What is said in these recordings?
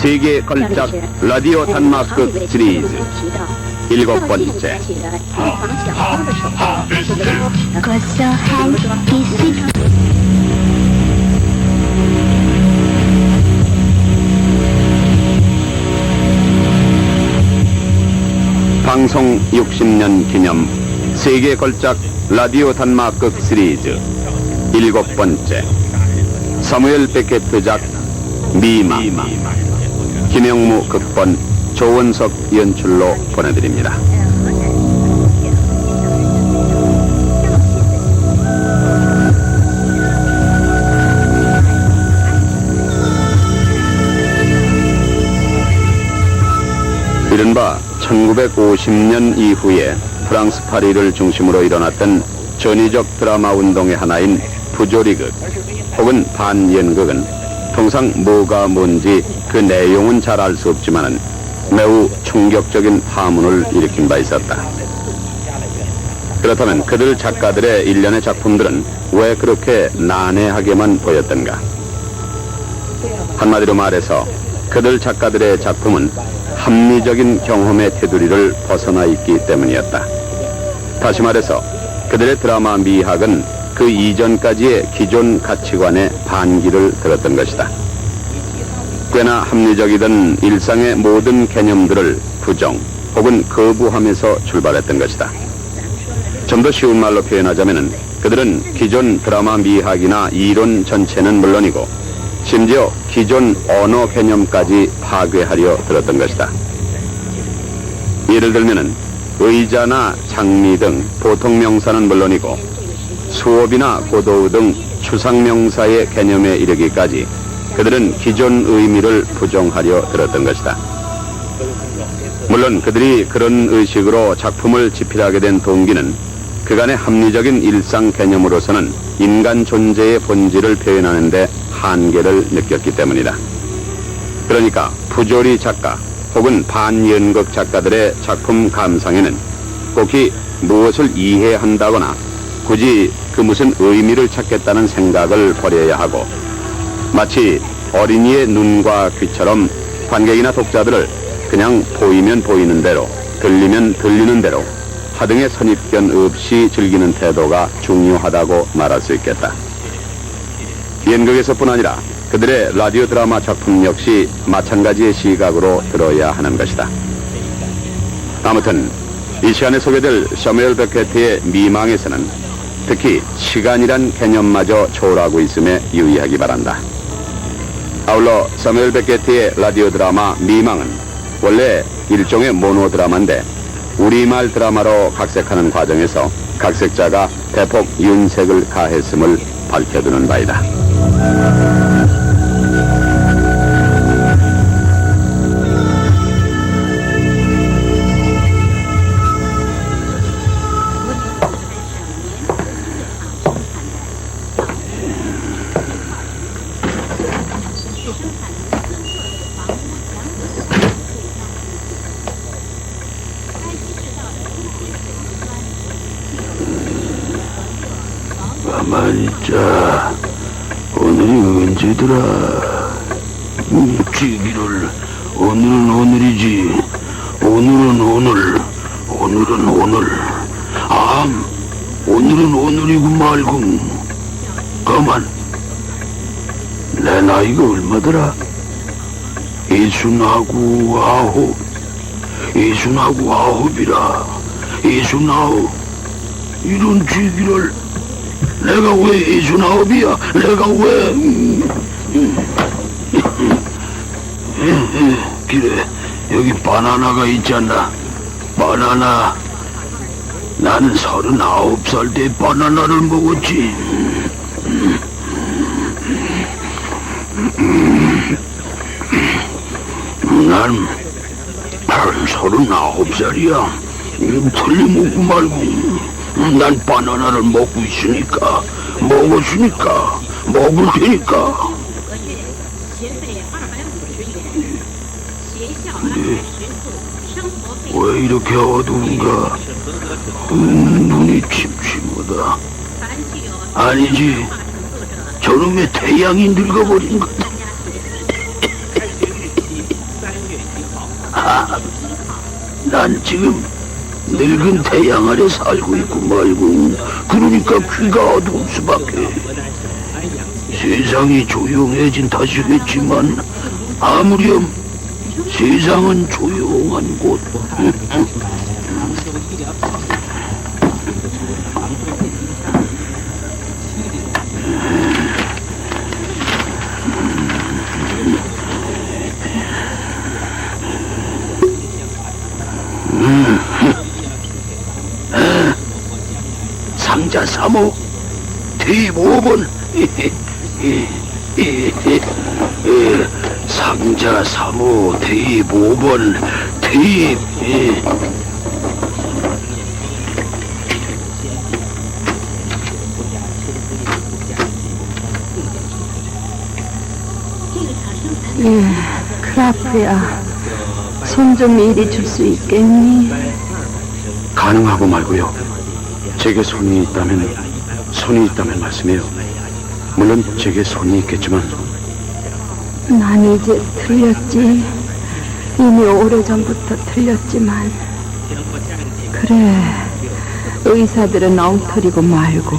세계 걸작 라디오 단막극 시리즈 7번째. 고소한 비스 방송 60년 기념 세계 걸작 라디오 단막극 시리즈 7번째. 사무엘 베케트작 미망, 김영무 극본, 조원석 연출로 보내드립니다. 이른바 1950년 이후에 프랑스 파리를 중심으로 일어났던 전위적 드라마 운동의 하나인 부조리극 혹은 반연극은 통상 뭐가 뭔지 그 내용은 잘 알 수 없지만은 매우 충격적인 파문을 일으킨 바 있었다. 그렇다면 그들 작가들의 일련의 작품들은 왜 그렇게 난해하게만 보였던가? 한마디로 말해서 그들 작가들의 작품은 합리적인 경험의 테두리를 벗어나 있기 때문이었다. 다시 말해서 그들의 드라마 미학은 그 이전까지의 기존 가치관에 반기를 들었던 것이다. 꽤나 합리적이던 일상의 모든 개념들을 부정 혹은 거부하면서 출발했던 것이다. 좀 더 쉬운 말로 표현하자면 그들은 기존 드라마 미학이나 이론 전체는 물론이고 심지어 기존 언어 개념까지 파괴하려 들었던 것이다. 예를 들면은 의자나 장미 등 보통 명사는 물론이고 수업이나 고도의 등 추상명사의 개념에 이르기까지 그들은 기존 의미를 부정하려 들었던 것이다. 물론 그들이 그런 의식으로 작품을 집필하게 된 동기는 그간의 합리적인 일상 개념으로서는 인간 존재의 본질을 표현하는 데 한계를 느꼈기 때문이다. 그러니까 부조리 작가 혹은 반연극 작가들의 작품 감상에는 꼭히 무엇을 이해한다거나 굳이 그 무슨 의미를 찾겠다는 생각을 버려야 하고 마치 어린이의 눈과 귀처럼 관객이나 독자들을 그냥 보이면 보이는 대로 들리면 들리는 대로 하등의 선입견 없이 즐기는 태도가 중요하다고 말할 수 있겠다. 연극에서뿐 아니라 그들의 라디오 드라마 작품 역시 마찬가지의 시각으로 들어야 하는 것이다. 아무튼 이 시간에 소개될 사무엘 베케트의 미망에서는 특히 시간이란 개념마저 초월하고 있음에 유의하기 바란다. 아울러 사무엘 베케트의 라디오 드라마 미망은 원래 일종의 모노 드라마인데 우리말 드라마로 각색하는 과정에서 각색자가 대폭 윤색을 가했음을 밝혀두는 바이다. 가만히 있자. 오늘이 언제더라? 지기를 오늘은 오늘이지. 오늘은 오늘. 오늘은 오늘. 오늘은 오늘이고 말고. 가만. 내 나이가 얼마더라? 69. 69이라. 69. 이런 지기를 내가 왜 69이야? 내가 왜? 그래, 여기 바나나가 있잖아. 바나나. 나는 39살 때 바나나를 먹었지. 난 39살이야. 틀림없고 말고. 난 바나나를 먹고 있으니까, 먹었으니까, 먹을 테니까. 근데 왜 이렇게 어두운가? 눈이 침침하다. 아니지, 저놈의 태양이 늙어버린 거다. 난 지금 늙은 태양 아래 살고 있고 말고 그러니까 귀가 어두울 수밖에. 세상이 조용해진 탓이겠지만 아무렴 세상은 조용한 곳. 상자 3호 대입 5번. 상자 3호 대입 5번 대입. 크라프야, 손 좀 이리 줄 수 있겠니? 가능하고 말고요. 제게 손이 있다면 말씀해요. 물론 제게 손이 있겠지만 난 이제 틀렸지. 이미 오래전부터 틀렸지만. 그래, 의사들은 엉터리고 말고.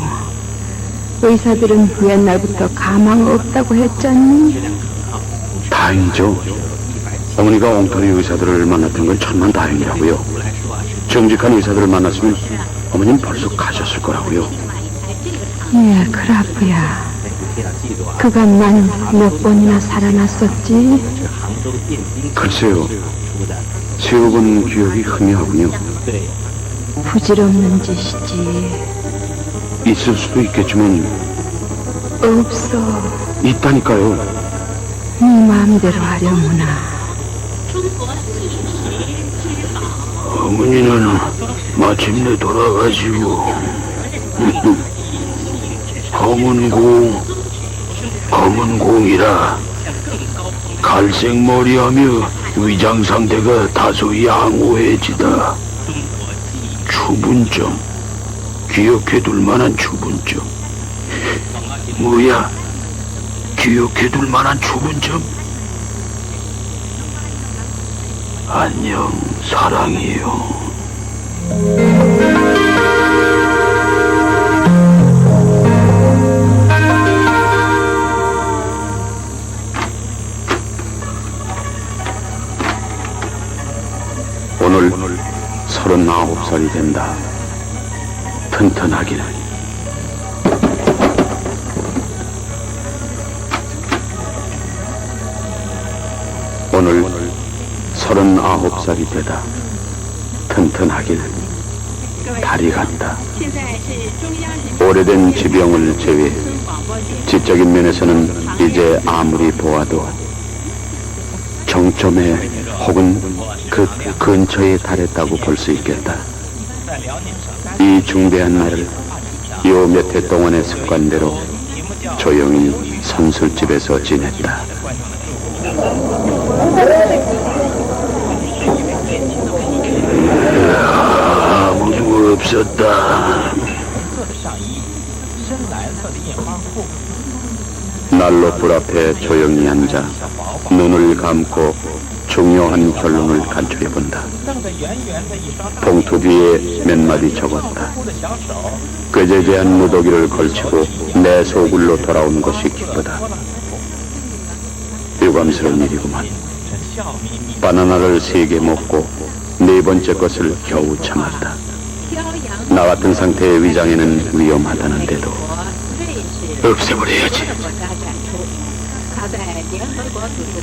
의사들은 옛날부터 가망 없다고 했잖니. 다행이죠. 어머니가 엉터리 의사들을 만났던 건 천만다행이라고요. 정직한 의사들을 만났으면 어머님 벌써 가셨을 거라고요. 예, 크라프야. 그간 난 몇 번이나 살아났었지. 글쎄요. 세억은 기억이 희미하군요. 부질없는 짓이지. 있을 수도 있겠지만 없어. 있다니까요. 네 마음대로 하려무나. 어머니는 마침내 돌아가시고 검은 공이라 갈색 머리하며 위장 상태가 다소 양호해지다. 추분점, 기억해둘 만한 추분점. 뭐야? 기억해둘 만한 추분점? 안녕, 사랑이요. 오늘 39살이 된다. 튼튼하기는. 오늘 39살이 되다. 튼튼하기는. 달이 간다. 오래된 지병을 제외해 지적인 면에서는 이제 아무리 보아도 정점에 혹은 그 근처에 달했다고 볼 수 있겠다. 이 중대한 날을 요 몇 해 동안의 습관대로 조용히 선술집에서 지냈다. 아무도 없었다. 난로 불 앞에 조용히 앉아 눈을 감고 중요한 결론을 간추려본다. 봉투 뒤에 몇 마디 적었다. 꾀재재한 무더기를 걸치고 내 소굴로 돌아오는 것이 기쁘다. 유감스러운 일이구만. 바나나를 3개 먹고 4번째 것을 겨우 참았다. 나 같은 상태의 위장에는 위험하다는데도 없애버려야지.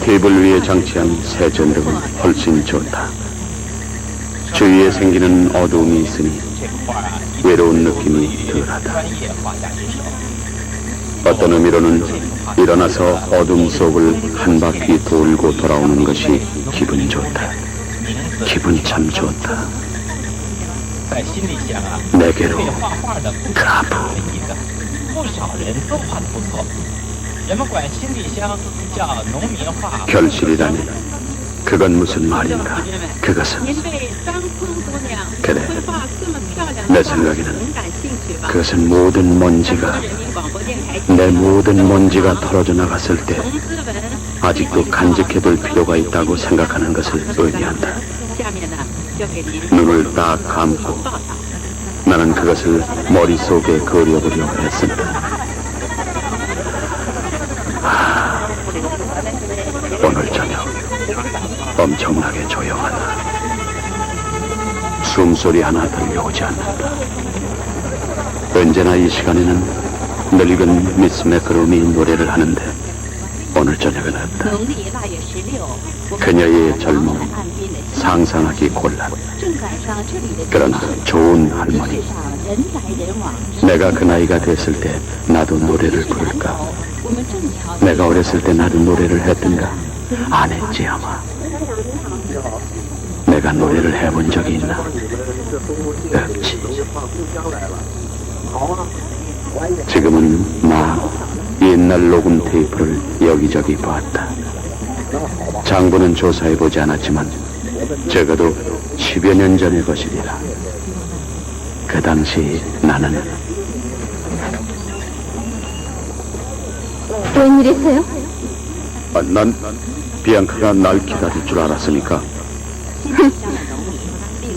테이블 위에 장치한 새 전등은 훨씬 좋다. 주위에 생기는 어두움이 있으니 외로운 느낌이 덜하다. 어떤 의미로는 일어나서 어둠 속을 한 바퀴 돌고 돌아오는 것이 기분 좋다. 기분 참 좋다. 내게로 크라프. 결실이라니 그건 무슨 말인가. 그것은 그래, 내 생각에는 그것은 모든 먼지가 내 모든 먼지가 털어져 나갔을 때 아직도 간직해둘 필요가 있다고 생각하는 것을 의미한다. 눈을 딱 감고 나는 그것을 머릿속에 그려보려고 했습니다. 오늘 저녁 엄청나게 조용하다. 숨소리 하나 들려오지 않는다. 언제나 이 시간에는 늙은 미스 매크롬이 노래를 하는데 오늘 저녁은 없다. 그녀의 젊음 상상하기 곤란. 그러나 좋은 할머니. 내가 그 나이가 됐을 때 나도 노래를 부를까? 내가 어렸을 때 나도 노래를 했던가? 안 했지 아마. 내가 노래를 해본 적이 있나? 없지. 지금은 나 옛날 녹음 테이프를 여기저기 봤다. 장부는 조사해보지 않았지만 적어도 10여 년 전의 것이리라. 그 당시 나는 웬일이세요? 난 비앙카가 날 기다릴 줄 알았으니까.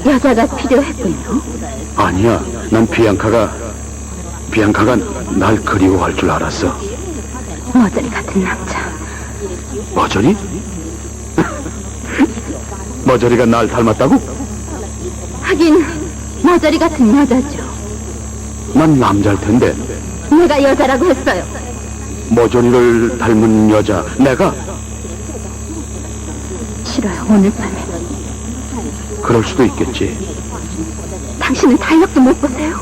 여자가 필요했군요. 아니야, 난 비앙카가 날 그리워할 줄 알았어. 머저리 같은 남자. 머저리? 머저리가 날 닮았다고? 하긴 머저리 같은 여자죠. 난 남자일 텐데. 내가 여자라고 했어요. 머저리를 닮은 여자, 내가? 싫어요, 오늘 밤에. 그럴 수도 있겠지. 당신은 달력도 못 보세요?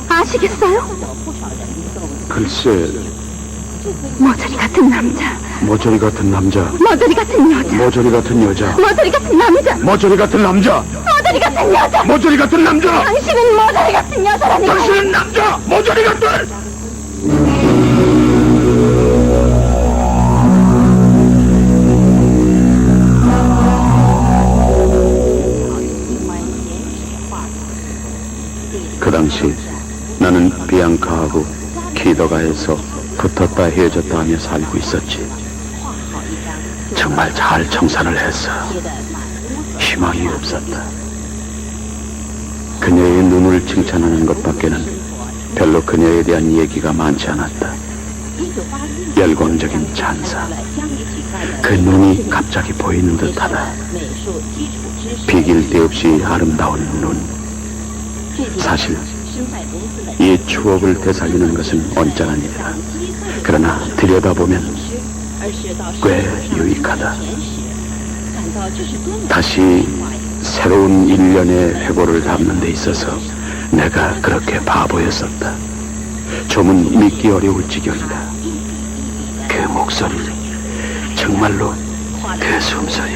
아시겠어요? 글쎄, 머저리 같은 남자. 머저리 같은 남자, 머저리 같은 여자. 머저리 같은 여자, 머저리 같은 남자. 머저리 같은 남자, 머저리 같은 여자. 머저리 같은 남자! 당신은 머저리 같은 여자라니까요. 당신은 남자! 머저리 같은! 그 당시 나는 비앙카하고 키더가에서 붙었다 헤어졌다 하며 살고 있었지. 정말 잘 청산을 했어. 희망이 없었다. 그녀의 눈을 칭찬하는 것밖에는 별로 그녀에 대한 얘기가 많지 않았다. 열광적인 찬사. 그 눈이 갑자기 보이는 듯하다. 비길 데 없이 아름다운 눈. 사실 이 추억을 되살리는 것은 언짢은 일이다. 그러나 들여다보면 꽤 유익하다. 다시 새로운 일련의 회고를 담는 데 있어서 내가 그렇게 바보였었다. 좀은 믿기 어려울 지경이다. 그 목소리, 정말로 그 숨소리.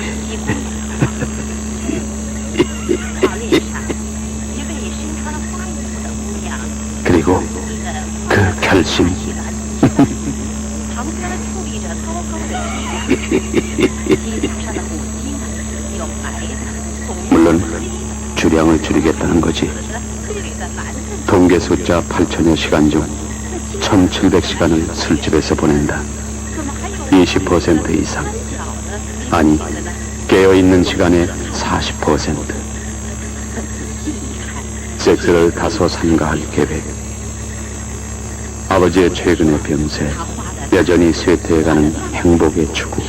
그리고 그 결심. 물론 주량을 줄이겠다는 거지. 통계 숫자 8천여 시간 중 1700시간을 술집에서 보낸다. 20% 이상. 아니, 깨어있는 시간의 40%. 섹스를 다소 삼가할 계획. 아버지의 최근의 병세, 여전히 쇠퇴해가는 행복의 추구,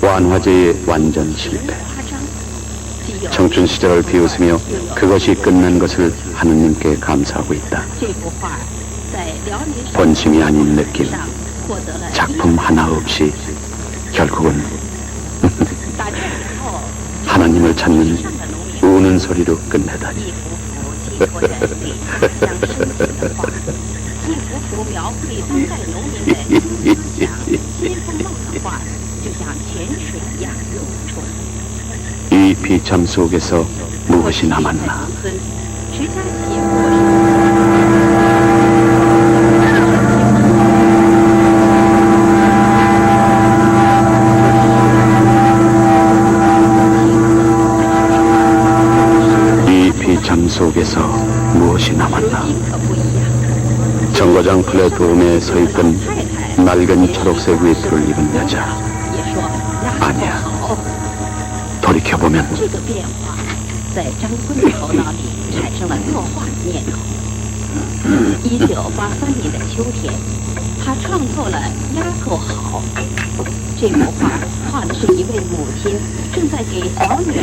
완화제의 완전 실패. 청춘 시절을 비웃으며 그것이 끝난 것을 하느님께 감사하고 있다. 본심이 아닌 느낌, 작품 하나 없이 결국은 하나님을 찾는 우는 소리로 끝내다니. 이 비참 속에서 무엇이 남았나? 이 비참 속에서 무엇이 남았나? 정거장 플랫폼에 서있던 낡은 초록색 외투를 입은 여자. 아니야. 돌이켜보면 这个变化在张坤的头脑里产生了作画的念头。1983年的秋天，他创作了《丫头好》。这幅画画的是一位母亲正在给小女儿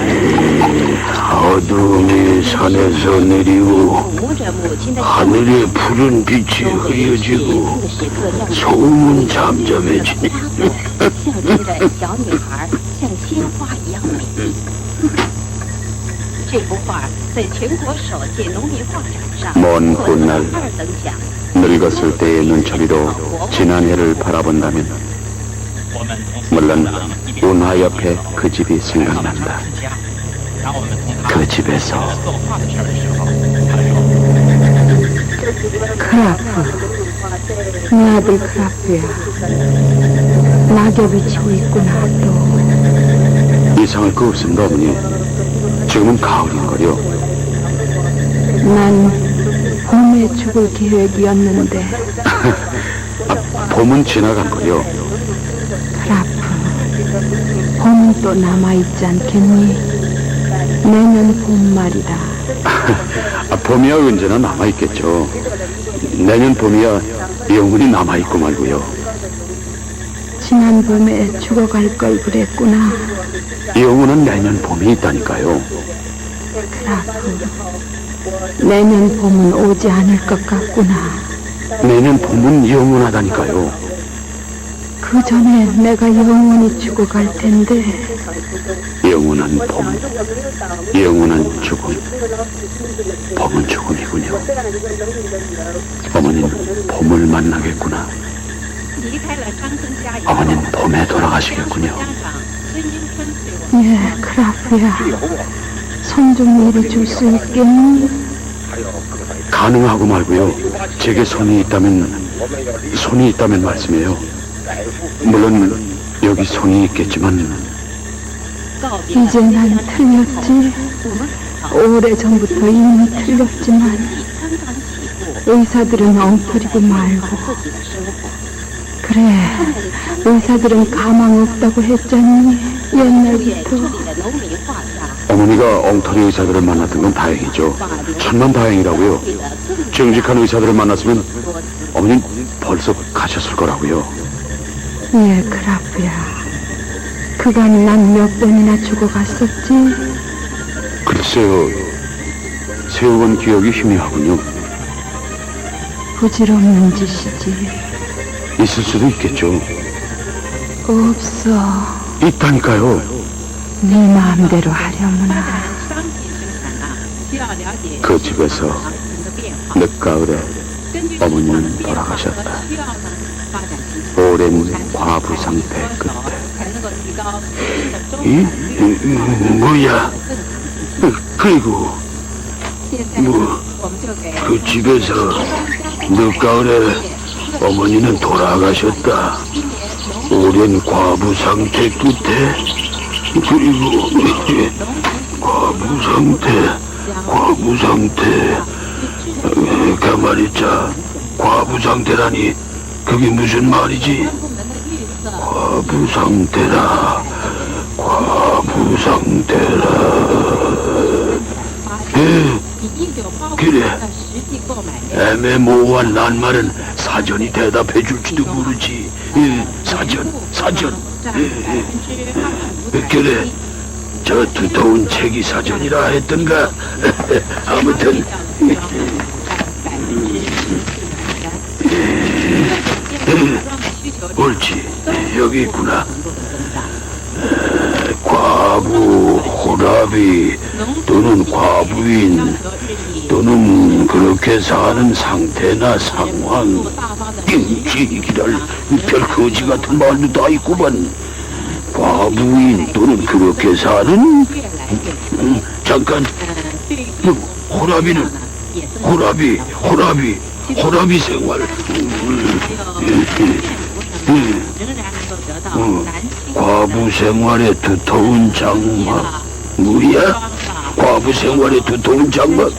어둠이 산에서 내리고 抚摸着母亲的手， 하늘의 푸른 빛이 有每一时 흐려지고 刻让 소음은 잠잠해지니 擦过，象征着小女孩像鲜花一样美丽。这幅画在全国首届农民画展上 먼 获得了 훗날 2等奖。 늙었을 때의 눈초리로 지난 해를 바라본다면 물론 운하 옆에 그 집이 생각난다. 그 집에서 크라프, 내 아들 크라프야. 낙엽이 치고 있구나 또. 이상할 거 없습니다, 어머니. 지금은 가을인걸요. 난 봄에 죽을 계획이었는데 봄은 지나간 거요. 크라프, 봄은 또 남아있지 않겠니? 내년 봄 말이다. 봄이야 언제나 남아있겠죠. 내년 봄이야 영원히 남아있고 말고요. 지난 봄에 죽어갈 걸 그랬구나. 영원은 내년 봄이 있다니까요. 크라프, 내년 봄은 오지 않을 것 같구나. 내년 봄은 영원하다니까요. 그 전에 내가 영원히 죽어갈 텐데. 영원한 봄, 영원한 죽음. 봄은 죽음이군요. 어머니는 봄을 만나겠구나. 离开了张坤家以后， 어머니는 봄에 돌아가시겠군요. 家长孙英春对我 예, 크라프야. 손 좀 이리 줄 수 있겠니? 가능하고 말고요. 제게 손이 있다면 말씀해요. 물론 여기 손이 있겠지만 告别 이제 난 틀렸지. 我们 오래전부터 이미 틀렸지만 刚刚起步， 의사들은 엉터리고 말고. 自己的生活。 그래, 의사들은 가망 없다고 했잖니. 远 옛날부터. 处理的农民画家， 어머니가 엉터리 의사들을 만났던 건 다행이죠. 把留 천만 다행이라고요. 给了更 정직한 의사들을 만났으면 多次。 어머니는 벌써 가셨을 거라고요. 예, 크라프야. 그간 난 몇 번이나 죽어갔었지. 글쎄요. 세워본 기억이 희미하군요. 부질없는 짓이지. 있을 수도 있겠죠. 없어. 있다니까요. 네 마음대로 하려무나. 商品生产啊，需要了解 그 집에서 市场的变化。 늦가을에 根据 어머니는 市场的变化和 돌아가셨다. 需要呢，发展新的 오랜 과부 상태 끝에 才能够提高生 이? 产率。 뭐야? 그리고 现在 뭐 我们就给 그 집에서 늦가을에 어머니는 돌아가셨다. 오랜 과부 상태 끝에 그리고 과부 상태 가만히 있자. 과부 상태라니 그게 무슨 말이지? 과부 상태라. 그래. 的实际购买量 애매모호한 낱말은 사전이 대답해 줄지도 모르지. 사전. 占 그래. 저 두터운 책이 사전이라 했던가. 아무튼 옳지. 여기 있구나. 과부, 호랍이 또는 과부인 또는 그렇게 사는 상태나 상황 인지기랄 별 거지 같은 말도 다 있구만. 과부인 또는 그렇게 사는 잠깐 호랍이는 호랍이 생활 仍然能够得到男性 과부 생활의 두터운 장막 뭐야? 과부 생활의 두터운 장막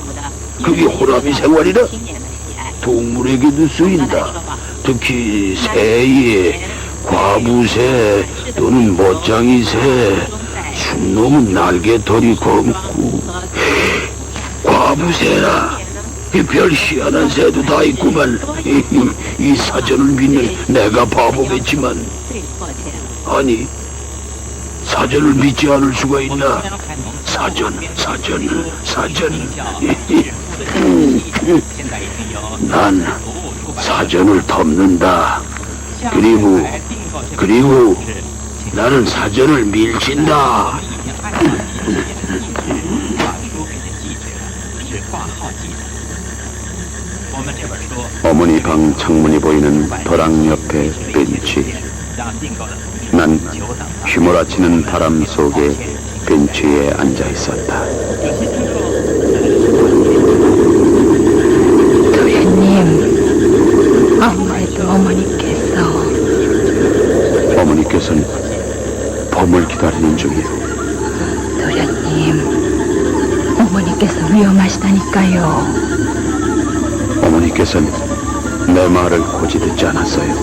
그게 호랍이 생활이라? 青年的喜爱。 동물에게도 쓰인다. 특히 새에 과부새 또는 멋쟁이새 순놈은 날개털이 검고 과부새라. 별 희한한 새도 다 있구만. 이 사전을 믿는 내가 바보겠지만, 아니 사전을 믿지 않을 수가 있나? 사전. 난 사전을 덮는다. 그리고 나는 사전을 밀친다. 어머니 방 창문이 보이는 벼랑 옆에 벤치. 난 휘몰아치는 바람 속에 벤치에 앉아 있었다. 도련님, 아무래도 어머니께서는 범을 기다리는 중이에요. 도련님, 어머니께서 위험하시다니까요. 어머니께서는 내 말을 고지 듣지 않았어요.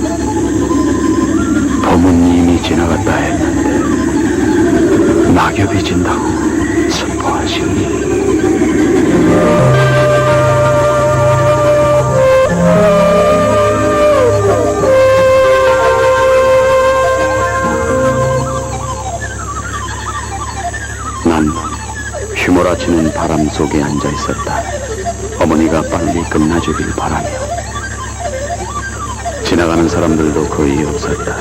범은 이미 지나갔다 했는데 낙엽이 진다고 슬퍼하시니. 난 휘몰아치는 바람 속에 앉아 있었다. 어머니가 빨리 끝나주길 바라며. 지나가는 사람들도 거의 없었다.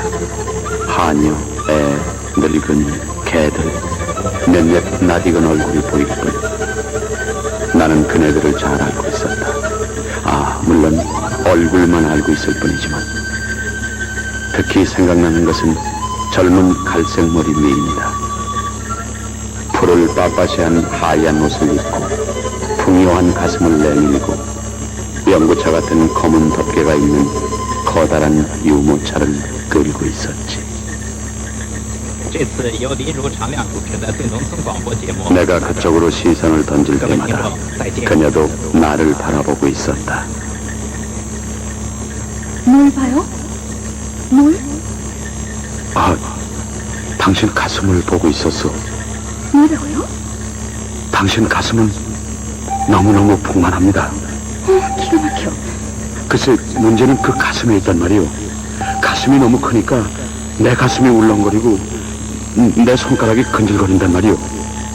하녀, 애, 늙은 개들, 몇몇 낯익은 얼굴이 보일 뿐. 나는 그네들을 잘 알고 있었다. 물론 얼굴만 알고 있을 뿐이지만. 특히 생각나는 것은 젊은 갈색머리 미인이다. 풀을 빳빳이한 하얀 옷을 입고 풍요한 가슴을 내밀고 연구차 같은 검은 덮개가 있는 커다란 유모차를 끌고 있었지. 내가 그쪽으로 시선을 던질 때마다 그녀도 나를 바라보고 있었다. 뭘 봐요? 뭘? 당신 가슴을 보고 있었어. 뭐라고요? 당신 가슴은 너무너무 풍만합니다. 기가 막혀. 글쎄, 문제는 그 가슴에 있단 말이오. 가슴이 너무 크니까 내 가슴이 울렁거리고 내 손가락이 근질거린단 말이오.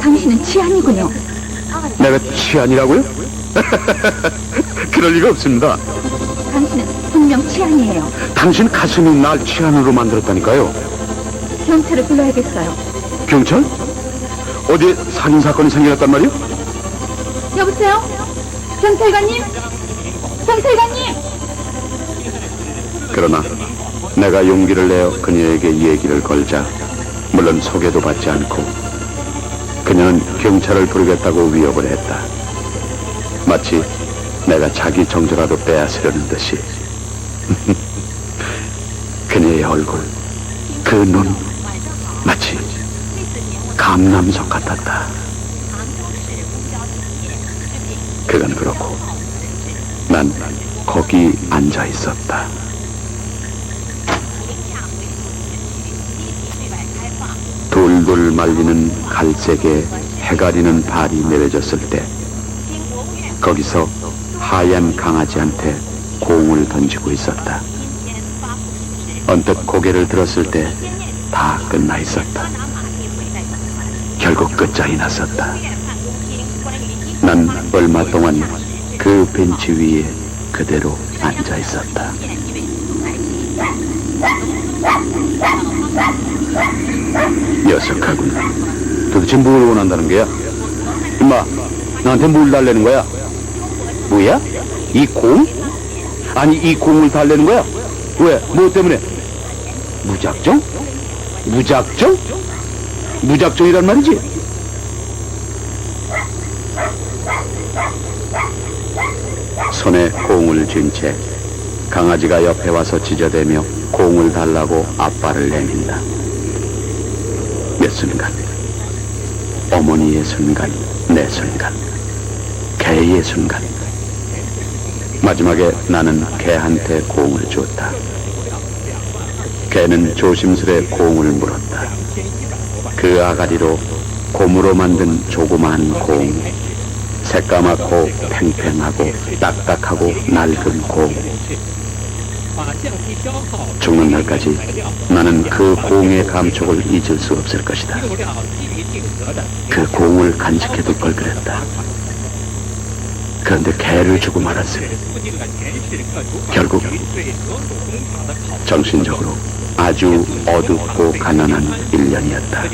당신은 치안이군요. 내가 치안이라고요? 그럴 리가 없습니다. 당신은 분명 치안이에요. 당신 가슴이 날 치안으로 만들었다니까요. 경찰을 불러야겠어요. 경찰? 어디에 살인사건이 생겨났단 말이오? 여보세요? 경찰관님? 경찰관님! 그러나 내가 용기를 내어 그녀에게 얘기를 걸자 물론 소개도 받지 않고 그녀는 경찰을 부르겠다고 위협을 했다. 마치 내가 자기 정조라도 빼앗으려는 듯이. 그녀의 얼굴, 그 눈, 마치 감남석 같았다. 그건 그렇고 난 거기 앉아 있었다. 돌돌 말리는 갈색에 해가리는 발이 내려졌을 때 거기서 하얀 강아지한테 공을 던지고 있었다. 언뜻 고개를 들었을 때 다 끝나 있었다. 결국 끝장이 났었다. 난 얼마 동안 그 벤치 위에 그대로 앉아 있었다. 녀석하군. 도대체 뭘 원한다는 거야? 임마, 나한테 뭘 달래는 거야? 뭐야? 이 공? 아니, 이 공을 달래는 거야? 왜? 뭐 때문에? 무작정? 무작정? 무작정이란 말이지? 손에 공을 쥔 채 강아지가 옆에 와서 짖어대며 공을 달라고 앞발을 내민다. 몇 순간, 어머니의 순간, 내 순간, 개의 순간. 마지막에 나는 개한테 공을 줬다. 개는 조심스레 공을 물었다. 그 아가리로 고무로 만든 조그마한 공, 새까맣고 팽팽하고 딱딱하고 낡은 공. 죽는 날까지 나는 그 공의 감촉을 잊을 수 없을 것이다. 그 공을 간직해둘 걸 그랬다. 그런데 개를 주고 말았으니 결국 정신적으로 아주 어둡고 가난한 1년이었다.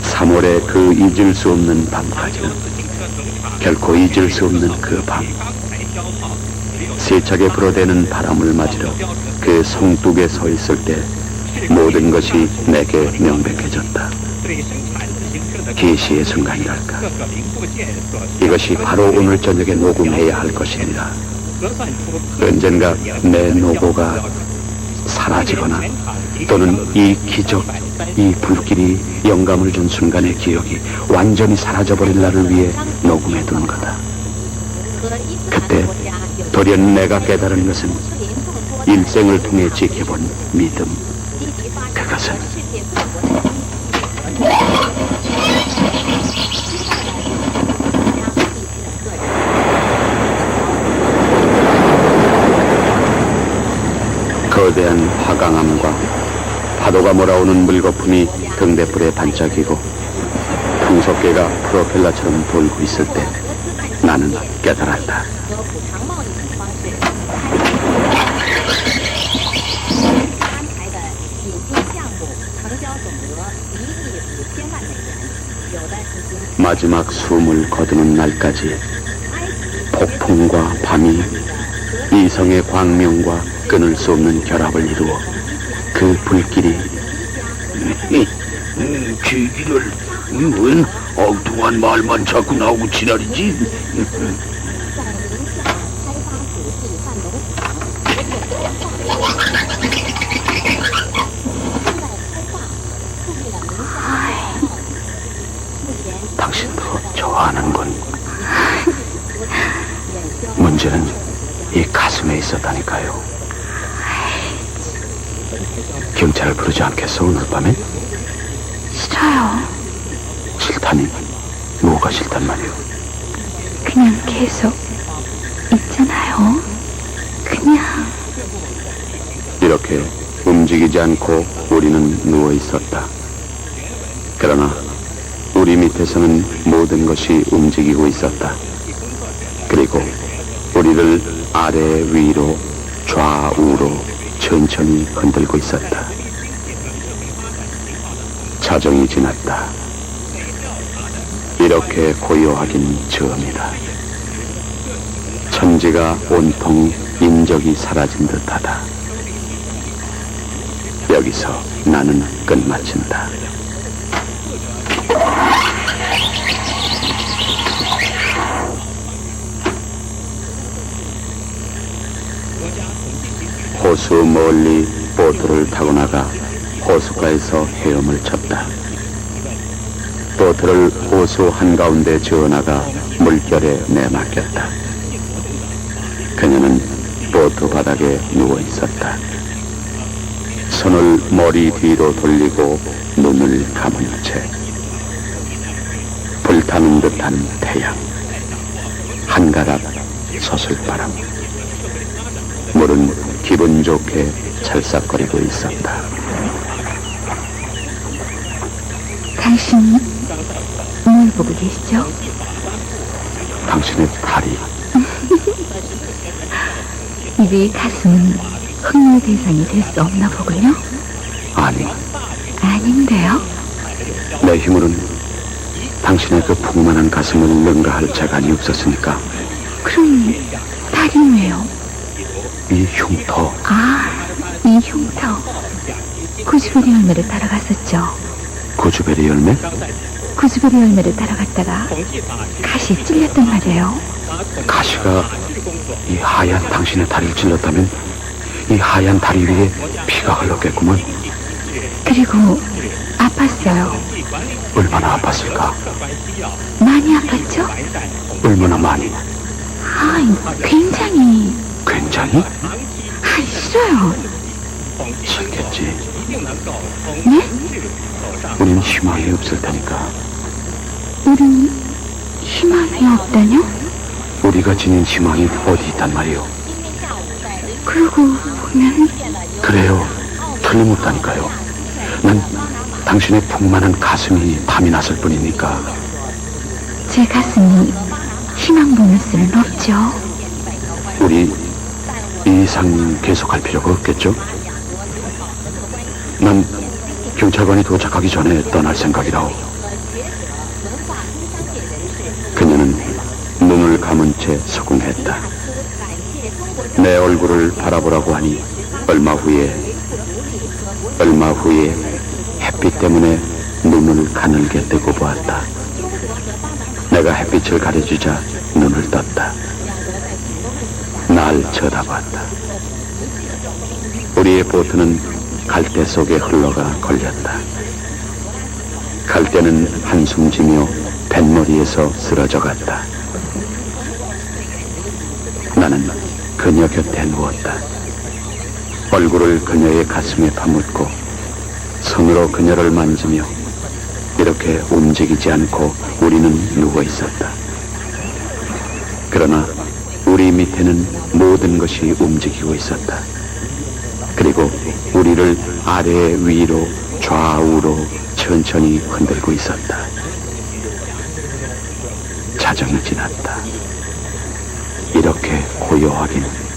3월의 그 잊을 수 없는 밤까지는 결코 잊을 수 없는 그 밤. 세차게 불어대는 바람을 맞으러 그 성둑에 서 있을 때 모든 것이 내게 명백해졌다. 계시의 순간이랄까. 이것이 바로 오늘 저녁에 녹음해야 할 것이니라. 언젠가 내 노고가 사라지거나 또는 이 기적, 이 불길이 영감을 준 순간의 기억이 완전히 사라져버릴 날을 위해 녹음해둔 거다. 그때 돌연 내가 깨달은 것은 일생을 통해 지켜본 믿음, 그것은 거대한 화강암과 파도가 몰아오는 물거품이 등대불에 반짝이고 풍속개가 프로펠러처럼 돌고 있을 때 나는 깨달았다. 마지막 숨을 거두는 날까지 폭풍과 밤이 이성의 광명과 끊을 수 없는 결합을 이루어 그 불길이 제기를 웬 엉뚱한 말만 자꾸 나오고 지랄이지? 당신도 좋아하는군. 문제는 이 가슴에 있었다니까요. 경찰을 부르지 않겠어, 오늘 밤에? 싫어요. 싫다니? 뭐가 싫단 말이오? 그냥 계속 있잖아요. 그냥. 이렇게 움직이지 않고 우리는 누워 있었다. 그러나 우리 밑에서는 모든 것이 움직이고 있었다. 그리고 우리를 아래 위로 좌우로 천천히 흔들고 있었다. 자정이 지났다. 이렇게 고요하긴 처음이다. 천지가 온통 인적이 사라진 듯하다. 여기서 나는 끝마친다. 호수 멀리 보트를 타고 나가 호숫가에서 헤엄을 쳤다. 보트를 호수 한가운데 지어나가 물결에 내맡겼다. 그녀는 보트 바닥에 누워 있었다. 손을 머리 뒤로 돌리고 눈을 감은 채 불타는 듯한 태양, 한가닥 서슬바람, 물은 기분 좋게 찰싹거리고 있었다. 당신 뭘 보고 계시죠? 당신의 다리. 이제 가슴은 흥미의 대상이 될 수 없나 보군요. 아니, 아닌데요? 내 힘으로는 당신의 그 풍만한 가슴을 능가할 재간이 없었으니까 그럼 다리는 왜요? 이 흉터, 아, 이 흉터. 구즈베리 열매를 따라갔었죠. 고주베리 열매? 구즈베리 열매를 따라갔다가 가시 찔렸단 말이에요. 가시가 이 하얀 당신의 다리를 찔렀다면 이 하얀 다리 위에 피가 흘렀겠구먼. 그리고 아팠어요. 얼마나 아팠을까? 많이 아팠죠? 얼마나 많이? 아, 굉장히. 굉장히? 아, 싫어요. 싫겠지. 네? 우린 희망이 없을 테니까. 우리 희망이 없다뇨? 우리가 지닌 희망이 어디 있단 말이오. 그러고 보면 그래요. 틀림없다니까요. 난 당신의 풍만한 가슴이 탐이 났을 뿐이니까. 제 가슴이 희망 보너스는 없죠. 우리 이 이상 계속할 필요가 없겠죠? 난 경찰관이 도착하기 전에 떠날 생각이라오. 그녀는 눈을 감은 채 서궁했다. 내 얼굴을 바라보라고 하니 얼마 후에 햇빛 때문에 눈을 가늘게 뜨고 보았다. 내가 햇빛을 가려주자 눈을 떴다. 날 쳐다봤다. 우리의 보트는 갈대 속에 흘러가 걸렸다. 갈대는 한숨 지며 뱃머리에서 쓰러져 갔다. 나는 그녀 곁에 누웠다. 얼굴을 그녀의 가슴에 파묻고 손으로 그녀를 만지며 이렇게 움직이지 않고 우리는 누워 있었다. 그러나 우리 밑에는 모든 것이 움직이고 있었다. 그리고 우리를 아래 위로 좌우로 천천히 흔들고 있었다. 자정이 지났다. 이렇게 고요하긴.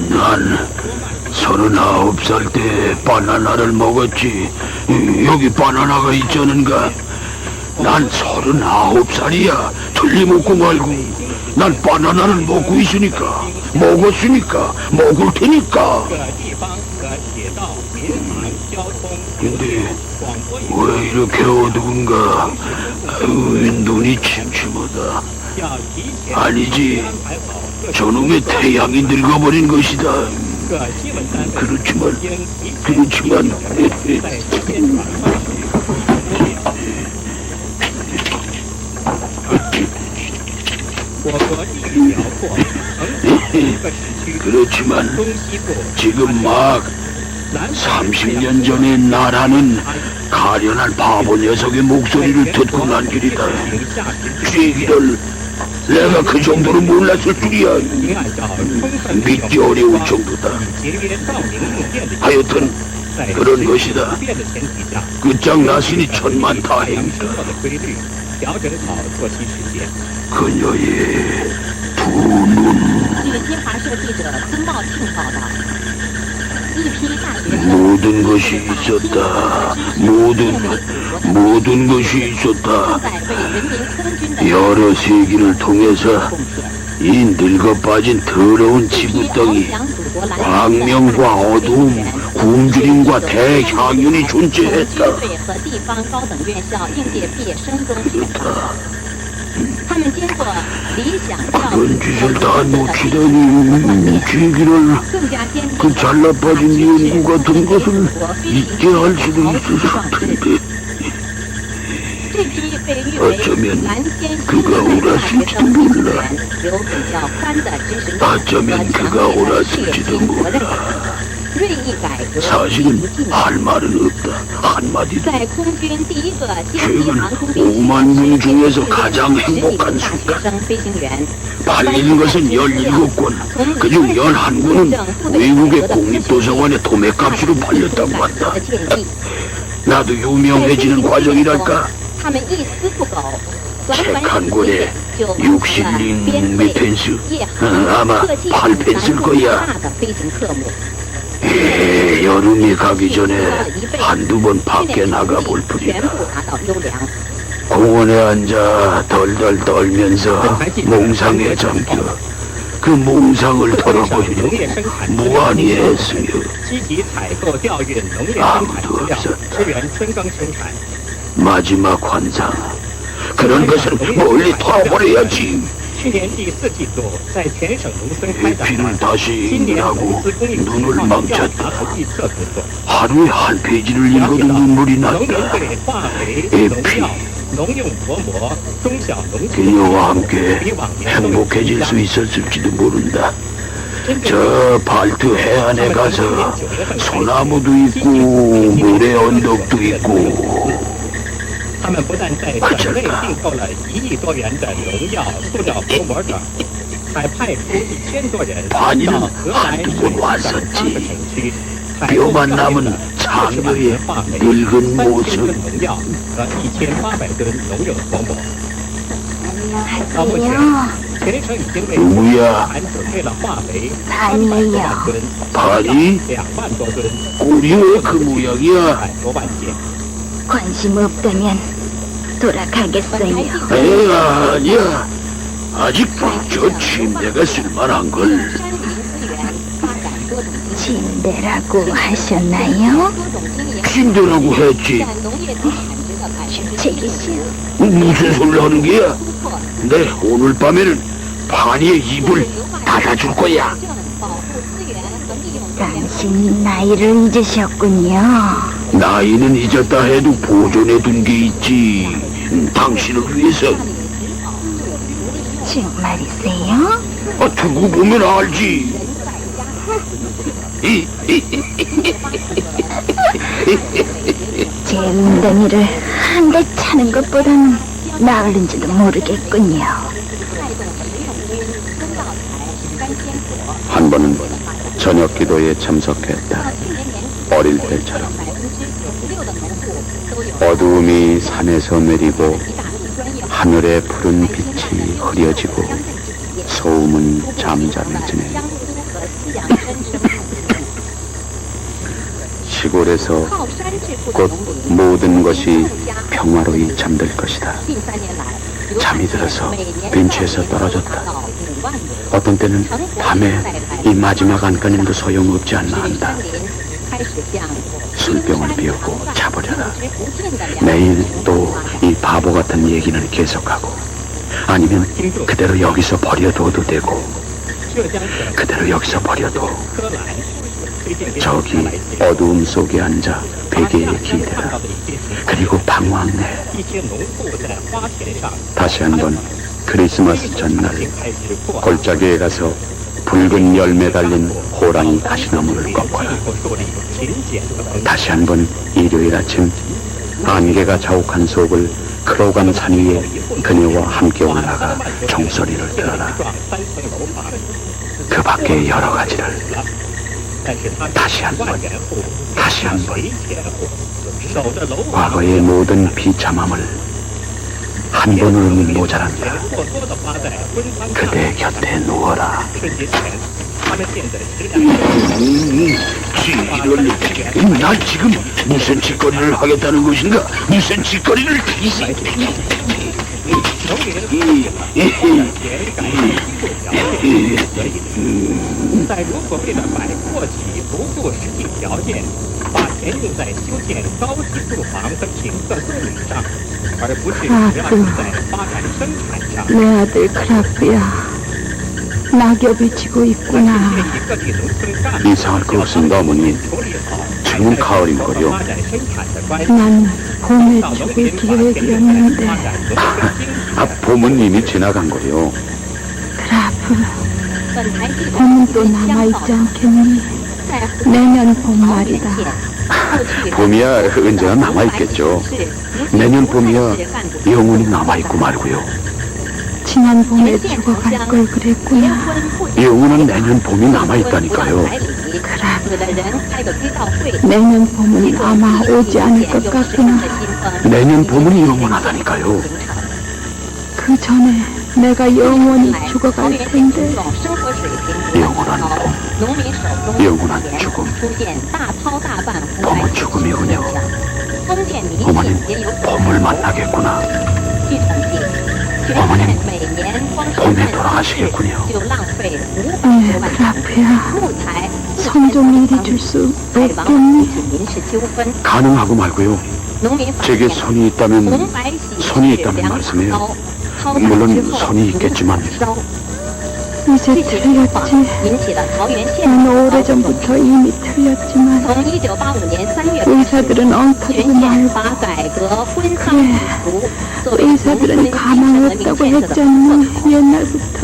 난 39살 때 바나나를 먹었지. 여기 바나나가 있자는가? 난 39살이야. 틀림없고 말고. 난 바나나를 먹고 있으니까, 먹었으니까, 먹을 테니까. 근데 왜 이렇게 어두운가? 눈이 침침하다. 아니지, 저놈의 태양이 늙어버린 것이다. 그렇지만 그렇지만 지금 막 30년 전에 나라는 가련한 바보 녀석의 목소리를 듣고 난 길이다. 쥐기를 내가 그 정도로 몰랐을 줄이야. 믿기 어려울 정도다. 하여튼 그런 것이다. 끝장났으니 천만다행이다. 그녀의 두 눈. 据新华社记者曾茂庆报道，一批大学生 모든 것이 있었다. 모든 것이 있었다. 在为人民空军的 여러 세기를 통해서 이 늙어 빠진 더러운 지구덩이, 翱翔祖国蓝 광명과 어두움, 굶주림과 대향연이 军 존재했다. 队和地方高等院校应届毕业生中选出。他们经过理想教育 그런 짓을 다 和 놓치다니 쥐기를 更加坚定 그 잘나빠진 연구 같은 것을 잊게 할 수도 있었을 텐데 这批被誉为 어쩌면 蓝天 그가 新大学 옳았을지도 生 몰라. 有比较宽的知识面和 어쩌면 强 그가 烈的 옳았을지도 决心责任 몰라. 锐意改革 사실은 할 말은 없다. 한마디도. 在空军第一个歼击 최근 航空兵 5만 명 중에서 가장 10名 행복한 大学 순간. 生飞行员 팔린 것은 17권, 그중 11권은 외국의 국립도서관의 도매값으로 팔렸다고 한다. 的建议 나도 유명해지는 과정이랄까? 他们一丝不苟 책 한 권에 60링 몇 펜스? 아마 8펜스일 거야. 여름이 가기 전에 한두 번 밖에 나가볼 뿐이다. 공원에 앉아 덜덜 떨면서 몽상에 잠겨 그 몽상을 털어보려고 무한히 애쓰며 아무도 없었다. 마지막 환상, 그런 것은 멀리 털어버려야지. 에피를 다시 읽으라고 눈을 망쳤다. 하루에 한 페이지를 읽어도 눈물이 났다. 에피, 그녀와 함께 행복해질 수 있었을지도 모른다. 저 발트 해안에 가서 소나무도 있고 모래 언덕도 있고 他们不但在省内订购了1亿多元的农药、塑料薄膜等，还派出1000多人到荷兰水产商的城区，采购大量的20万吨化肥、3000吨农药和1800吨农用薄膜。到目前，全省已经为韩准备了化肥300多万吨、 파리? 2万多吨、 꼴이 왜 그 모양이야? 100多万件。 관심 없다면 돌아가겠어요. 에이, 아니야. 아직 저 침대가 쓸만한걸. 침대라고 하셨나요? 침대라고 했지. 책이시여. 무슨 소리를 하는 거야? 내 오늘 밤에는 파리의 입을 닫아줄 거야. 당신 나이를 잊으셨군요. 나이는 잊었다 해도 보존해 둔 게 있지. 당신을 위해서. 정말이세요? 두고 보면 알지. 제 웅덩이를 한 대 차는 것보다는 나을는지도 모르겠군요. 한 번은 저녁 기도에 참석했다. 어릴 때처럼 어두움이 산에서 내리고 하늘의 푸른 빛이 흐려지고 소음은 잠잠해지네. 시골에서 곧 모든 것이 평화로이 잠들 것이다. 잠이 들어서 벤치에서 떨어졌다. 어떤 때는 밤에 이 마지막 안간힘도 소용없지 않나 한다. 술병을 비우고 자버려라. 매일 또 이 바보 같은 얘기는 계속하고, 아니면 그대로 여기서 버려둬도 되고, 그대로 여기서 버려둬. 저기 어두움 속에 앉아 베개에 기대라. 그리고 방황해. 다시 한번 크리스마스 전날 골짜기에 가서 붉은 열매 달린 호랑이 가시나무를 꺾어라. 다시 한번 일요일 아침 안개가 자욱한 속을 크로간 산 위에 그녀와 함께 올라가 종소리를 들어라. 그 밖에 여러 가지를 다시 한번 과거의 모든 비참함을 한 번으로는 모자란다. 그대 곁에 누워라. 지랄, 난 지금 무슨 짓거리를 하겠다는 것인가? 무슨 짓거리를? 在如果为了买过起不顾实际条件，把钱用在修建高级住房和景色公园上，而不是只要用在发展生产上。 내 아들 크라프야, 낙엽이 지고 있구나. 이상할 거 없습니다, 어머님. 지금 가을인걸요. 난 봄에 죽을 계획이었는데. 봄은 이미 지나간 거요. 크라프, 봄은 또 남아있지 않겠니? 내년 봄 말이다. 봄이야 언제나 남아있겠죠. 내년 봄이야 영원히 남아있고 말고요. 지난 봄에 죽어갈 걸 그랬구나. 영원은 내년 봄이 남아있다니까요. 내년 봄은 아마 오지 않을 것 같구나. 내년 봄은 영원하다니까요. 그 전에 내가 영원히 죽어갈 텐데. 영원한 봄, 영원한 죽음. 봄은 죽음이군요. 어머님, 봄을 만나겠구나. 어머님, 봄에 돌아가시겠군요. 네, 크라프야. 성 좀 이리 줄 수 없겠니? 가능하고 말고요. 제게 손이 있다면 말씀해요. 물론 선이 있겠지만 이제 틀렸지. 引起了桃园县 난 오래전부터 이미 틀렸지만 从1985年3月 의사들은 全 엉터리고 县 말고 把改革婚丧礼俗作为农村 의사들은 精 가망 神文明 없다고 建设的 했잖아. 特色。 옛날부터.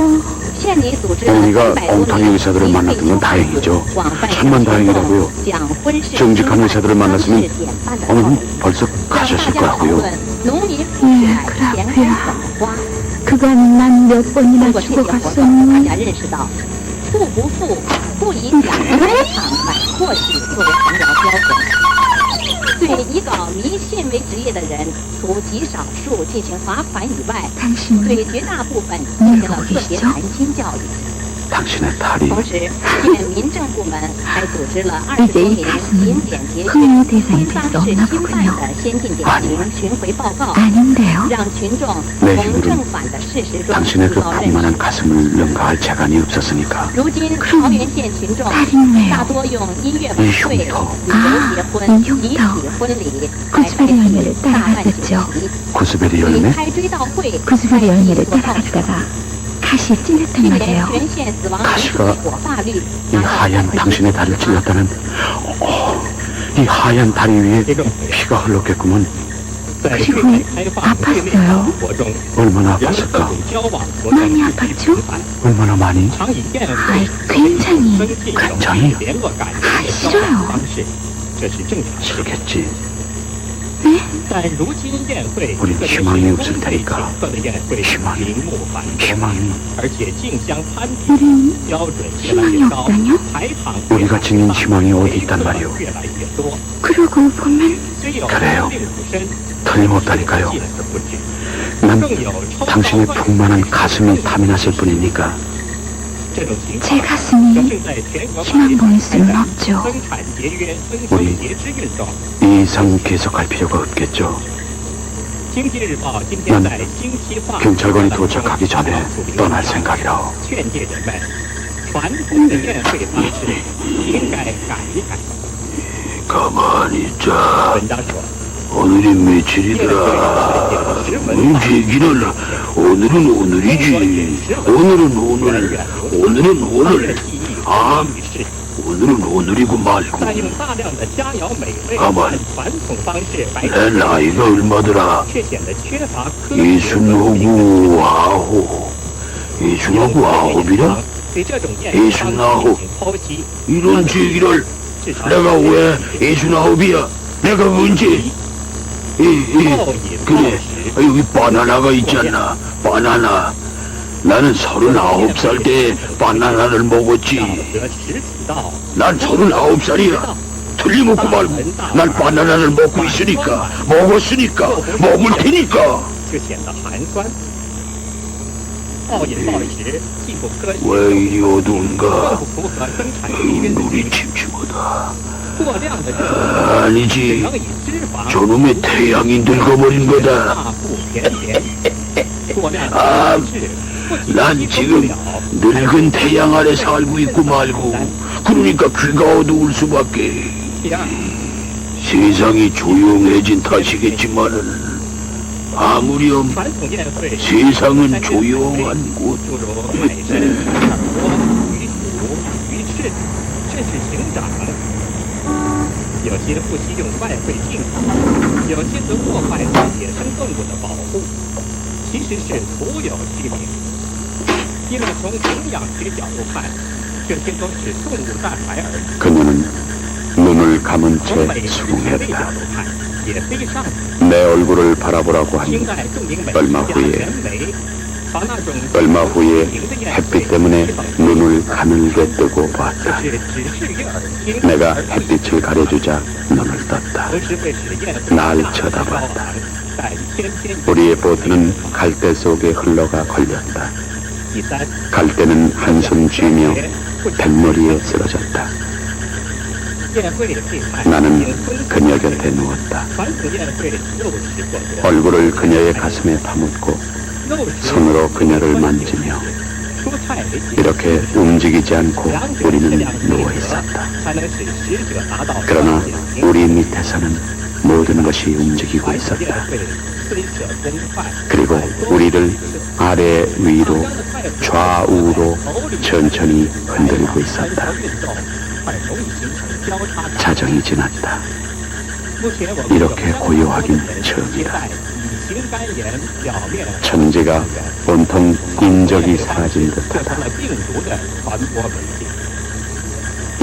县里组织了 어머니가 300多 엉터리 名 의사들을 만났던 건 다행이죠. 천만 다행이라고요. 讲婚事 정직한 의사들을 만났으면 典范的道 어머니 理， 벌써 让 가셨을 大家讨 거라고요. 论农民富起来钱该怎么花。 그간 난 몇 通 번이나 过这些活动，大 죽어갔었니? 家认识到，富不富不以讲财产买阔气作为衡量标准。对以搞迷信为职业的人，除极少数进行罚款以外， 당신은 对绝大部分进行了个别谈心教育。 당신의 탈이 同时，县民政部门还组织了20多年勤俭节约、 흥행 대상이 婚丧 될 수 事 없나 兴办 보군요. 的先进典型巡回报告， 아닌데요. 让群众 내 从 힘으로 正反的事实中 당신의 提 그 高认识。 풍만한 가슴을 능가할 재간이 없었으니까 如今，桃园县群众 딸인 왜요? 大多用音乐晚会、旅游 아, 结婚、集体 흉터. 婚礼来 구스베리 代替 열매를 大办酒 따라갔었죠. 席， 고스베리 离 열매? 开追悼会， 구스베리 열매를 做套 따라갔다가 가시에 찔렸단 去年 말이에요. 全县死亡人 가시가 数火化率 이 达到 하얀 당신의 다리를 98%。 찔렸다는 이 하얀 다리 위에 피가 흘렀겠구먼. 在 그리고 对外开放对内 아팠어요. 生活中， 얼마나 人们各 아팠을까? 种交往活动 많이 日益 아팠죠? 频繁， 얼마나 많이? 常以宴 아이, 会、 굉장히. 生气等 굉장히요? 联络感人的 아이, 交 싫어요. 往方式，这是正常的。 싫겠지. 但如今宴会 우린 特别是 희망이 公 없을 费 테니까 请客的宴会 희망이 名目繁多， 희망이 而且竞相攀比， 우린 标准越来 희망이 越高， 없다뇨? 排场 우리가 지닌 희망이 어디 있단 말이오. 越来越多。 그러고 보면 虽有 그래요 令武深， 틀림없다니까요. 见而不知， 난 更有超 당신의 高万 풍만한 가슴이 탐이 났을 뿐이니까 这种情 제 况。 가슴이 正在全国范 희망 围 보일 开 수는 展 없죠. 生产节约、增收节支运动。 이 이상 계속할 필요가 없겠죠. 经济日报今天在经期化 경찰관이 도착하기 전에 떠날 생각이라오. 劝诫人们，传统的宴会方式应该改一改。 가만히 있자. 文章说， 오늘이 며칠이더라. 얘기를 오늘은 오늘이지. 오늘은 오늘. 오늘은 오늘. 아, 오늘은 오늘이고 말고. 在用大量的佳肴美味 가만 按传统方式摆 내 나이가 얼마더라? 却显得缺乏科学 이순하고 아홉. 이순하고 아홉이라? 对这种宴会方式进行剖析， 이런 얘기를 至少 내가 왜 이순아홉이야? 내가 언제? 그래, 여기 바나나가 있잖아. 바나나. 나는 39살 때 바나나를 道 먹었지. 德实体道， 난 39살이야. 틀림없고 말고 난 바나나를 먹고 있으니까, 먹었으니까, 먹을 테니까. 就显得寒酸。暴饮暴食既不科学， 왜 이리 更 어두운가? 不符合生产节约的 눈이 原则。 침침하다. 过量的热量只 아니지. 能以脂肪 저놈의 태양이 늙어버린 거다. 大腹便便。过量 아 的脂不仅 난 吸收不 지금 了， 늙은 태양 아래 살고 있고 말고 그러니까 귀가 어두울 수밖에. 第二， 세상이 조용해진 탓이겠지만은 아무렴 传统宴会 세상은 조용한 곳. 诸如海参、耳蜗、鱼肚、鱼翅，甚至熊掌。有些不惜用外汇进口，有些则破坏对野生动物的保护，其实是徒有虚名。因为从营养学角度看，这些都是动物蛋白而已。 그녀는 눈을 감은 从 채 美食品味角 수긍했다. 度看，也非上等。 내 얼굴을 바라보라고 清 하니 代著名美 얼마 食家 후에 袁枚把那种 얼마 후에 名的宴 햇빛 会 때문에 基本 눈을 가늘게 뜨고 就 보았다. 是只是悦耳听， 내가 而不以 햇빛을 가려주자 눈을 떴다. 同时会使宴会 날 价值高 쳐다봤다. 昂，但偏偏 우리의 보트는 갈대 속에 흘러가 걸렸다. 第三， 갈대는 한숨 쉬며 뱃머리에 쓰러졌다. 宴会配菜 나는 应荤素 그녀 搭配 곁에 누웠다. 传统宴会肉食过多， 얼굴을 그녀의 가슴에 파묻고 肉食 손으로 그녀를 만지며 蔬菜为基， 이렇게 움직이지 않고 两者质 우리는 量 누워 配合， 있었다. 才能使食者达到 그러나 双享平衡。 우리 밑에서는 모든 것이 움직이고 传统宴 있었다. 会 그리고 우리를 아래 위로 좌우로 천천히 흔들고 있었다. 자정이 지났다. 이렇게 고요하긴 처음이다. 천지가 온통 인적이 사라진 듯하다.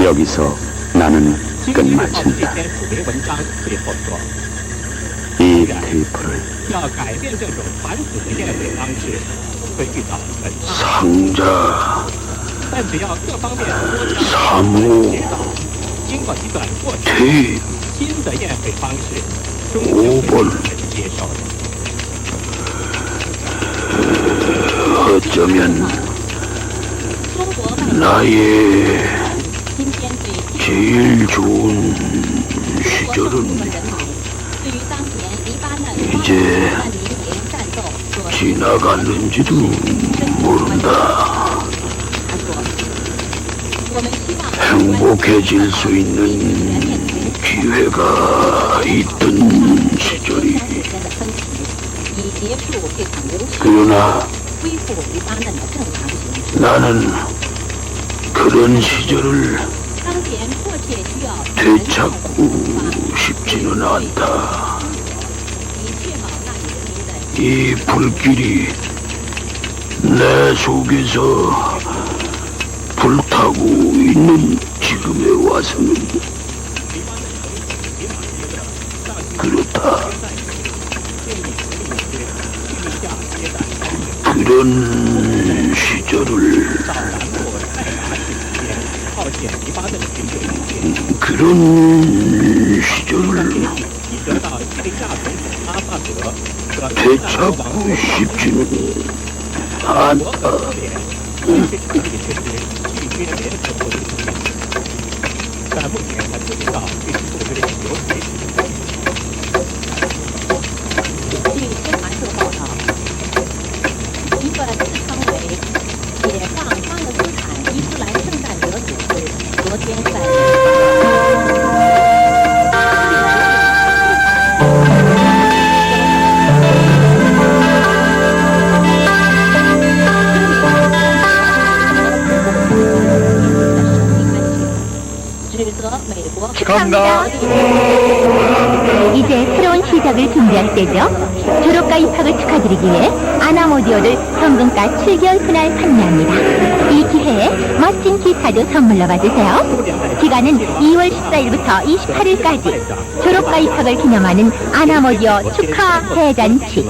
여기서 나는 끝마친다. 이 테이프를 상자 3호 테이프 5번 어쩌면 나의 제일 좋은 시절은 이제 지나갔는지도 모른다. 행복해질 수 있는 기회가 있던 시절이 그러나 나는 그런 시절을 되찾고 싶지는 않다. 이 불길이 내 속에서 불타고 있는 지금에 와서는 그렇다. 그런 시절을 되찾고 싶지는 않다. 감사합니다. 이제 새로운 시작을 준비할 때죠. 졸업과 입학을 축하드리기 위해 아나모디오를 현금가 7개월 분할 판매합니다. 이 기회에 멋진 기타도 선물로 받으세요. 기간은 2월 14일부터 28일까지 졸업과 입학을 기념하는 아나모디오 축하 대잔치.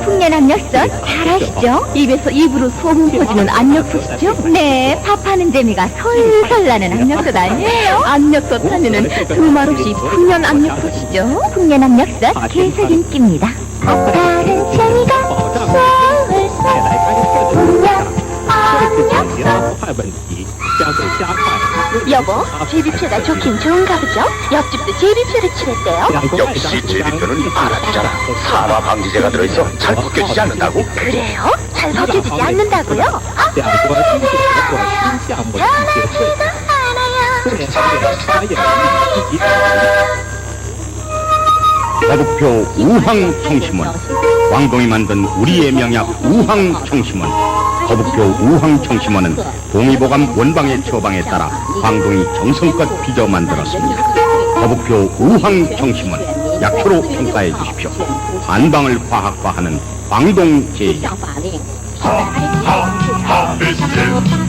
풍년 압력솥 잘 아시죠? 입으로 소문 퍼지는 압력솥이죠? 네, 밥하는 재미가 솔솔 나는 압력솥 아니에요? 압력솥 하면은 두말 없이 풍년 압력솥이죠? 풍년 압력솥 계속 인기입니다. 다른 재미가 솔솔 풍년 압력솥. 여보, 제비표가 좋긴 좋은가 보죠? 옆집도 제비표를 칠했대요. 역시 제비표는 알아주잖아. 산화 방지제가 들어있어 잘 벗겨지지 않는다고? 그래요? 잘 벗겨지지 않는다고요? 거북표 우황청심원, 광동이 만든 우리의 명약 우황청심원. 거북표 우황청심원은 동의보감 원방의 처방에 따라 광동이 정성껏 빚어 만들었습니다. 거북표 우황청심원, 약효로 평가해 주십시오. 한방을 화학화하는 광동 제약.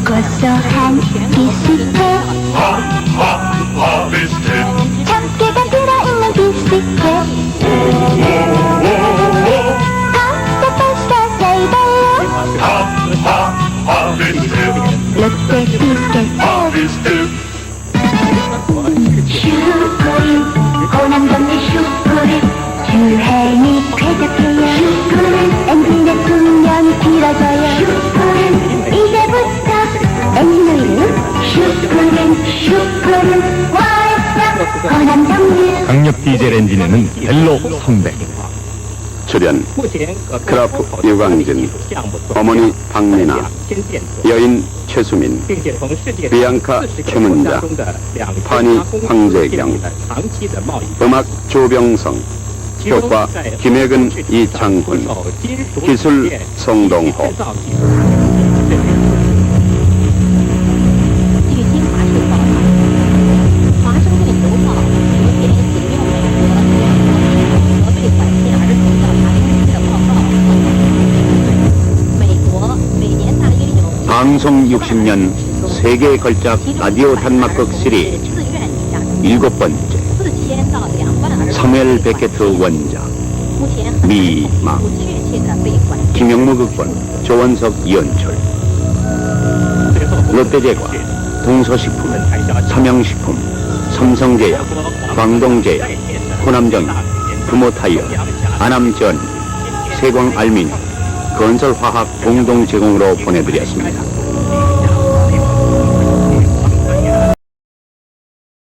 고소한 비스켓, 참깨가 들어있는 비스켓, 파스타 플레이버요. 롯데 비스켓. 슈프림, 호남동네 슈프림, 주행이 쾌적해요. 슈프림, 엔진의 수명이 길어져요. 슈프림, 이제부터 엔진 오일은 슈프림 월성 호남동네. 강력 디젤 엔진에는 벨로 300. 출연 크라프 유광진, 어머니 박민아, 여인 최수민, 비앙카 최문자, 파니 황재경, 음악 조병성, 효과 김혜근, 이창훈, 기술 성동호. 据新华社报道，华盛顿邮报昨天引用美国联合被拐骗儿童调查中心的报告美国每年大约有 방송 60년 세계 걸작 라디오 단막극 시리즈 自愿离家出走 7번째 4000到2万儿童 사멜 베케트 원작 目前很难 미망 不确切的被拐骗。 김영무 극본 조원석 연출 롯데제과 동서식품 삼양식품 삼성제약 광동제약 호남정유 부모타이어 아남전 세광알미늄 건설화학 공동 제공으로 보내드렸습니다.